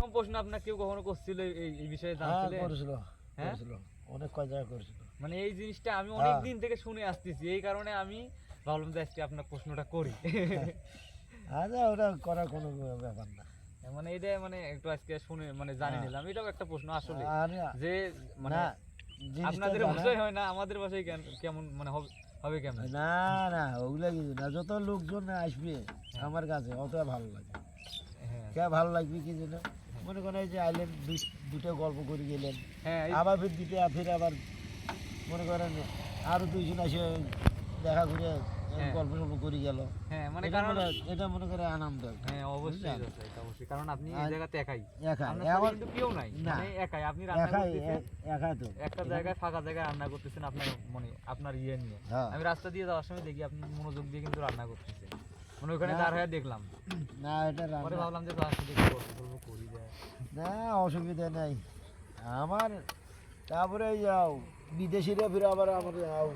প্রশ্ন আপনার কেউ কখনো করছিল এই বিষয়ে জানছিলেন? করেছিল হ্যাঁ করেছিল অনেক কয় জায়গা করেছিল। মানে এই জিনিসটা আমি অনেক দিন থেকে শুনে আসতেছি, এই কারণে আমি ভাবলাম যে আজকে আপনার প্রশ্নটা করি। আচ্ছা ওটা করার কোনো ব্যাপার না। মানে এটা মানে একটু আজকে শুনে মানে জানি নিলাম, এটাও একটা প্রশ্ন আসলে আরে যে মানে না জিনিসটা আপনাদের জানা- ভাষায় হয় না, আমাদের ভাষায় কেমন মানে হবে কেমন? না না ওগুলা কিছু না, যত লোকজন আসবে আমার কাছে অত ভালো লাগে। হ্যাঁ কে ভালো লাগবে কি জন্য, মনে করেন এই যে আইলেন দুটো গল্প করে গেলেন, হ্যাঁ আবার ফির আবার মনে করেন আরো দুইজন আসে দেখা করে হ্যাঁ। গল্প টল্প করে গেল। হ্যাঁ মানে এটা কারণ এটা মনে করে আনন্দ। হ্যাঁ অবশ্যই আছে, এটা অবশ্যই, কারণ আপনি এই আর জায়গাতে একাই, একা আপনার সাথে কিন্তু কেউ নাই, না। মানে একাই আপনি রান্না একাই করতেছেন একাই তো একটা জায়গায়, ফাঁকা জায়গায় রান্না করতেছেন আপনার মানে আপনার ইয়ে নিয়ে। হ্যাঁ। আমি রাস্তা দিয়ে যাওয়ার সময় দেখি আপনি মনোযোগ দিয়ে কিন্তু রান্না করতেছেন, মানে ওখানে না। দাঁড় হয়ে দেখলাম, না এটা পরে রান্না ভাবলাম যে তার সাথে একটু গল্প টল্প করি যায়। না অসুবিধা নাই আমার। তারপরে যাও বিদেশিরা ফিরে আবার আমার যাও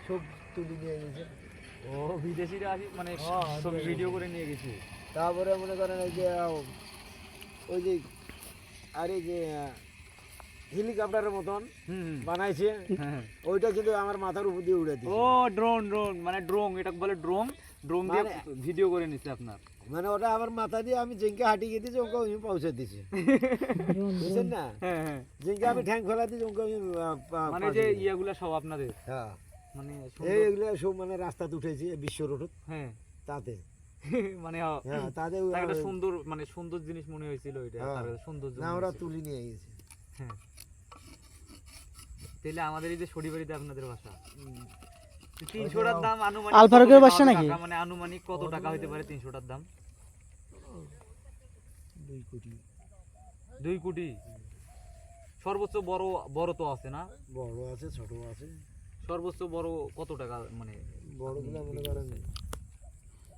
সব তুলে নিয়ে গেছে। ও বিদেশিরা আসি মানে হ্যাঁ, সব নিয়ে ভিডিও করে নিয়ে গেছি। তারপরে মনে করেন এই যে ওই যে আরে যে হেলিকপ্টারের মতন হুম বানাইছে, হ্যাঁ। ওইটা কিন্তু আমার মাথার উপর দিয়ে উড়ে দিচ্ছে। ও ড্রোন মানে ড্রোন, এটা বলে ড্রোন দিয়ে মানে- ভিডিও করে নিচ্ছে আপনার। মানে ওটা আমার মাথা দিয়ে আমি যেঙ্কে হাঁটি গিয়ে দিয়েছি ওকে আমি পৌঁছে দিছি, বুঝছেন না? হ্যাঁ হ্যাঁ যেঙ্কে আমি ঠ্যাং ফেলা দিয়েছি ওকে আমি মানে যে ইয়াগুলা সব আপনাদের হ্যাঁ মানে এইগুলো সব মানে রাস্তাতে উঠেছি বিশ্ব রোড হ্যাঁ তাতে। মানে হ্যাঁ তাতে তার একটা সুন্দর মানে সুন্দর জিনিস মনে হয়েছিল ওইটা, হ্যাঁ। তার সুন্দর না ওরা তুলি নিয়ে গেছে। হ্যাঁ তাহলে আমাদের এই যে শরীবাড়িতে আপনাদের বাসা, 300টার দাম আনুমানিক আল ফারুকের কত বাসা টাকা? নাকি? মানে আনুমানিক কত টাকা হতে পারে 300টার দাম? 2 কোটি। 2 কোটি। সর্বোচ্চ বড় তো আছে না? বড় আছে ছোট আছে। সর্বোচ্চ বড় কত টাকা মানে বড়গুলো মনে করেন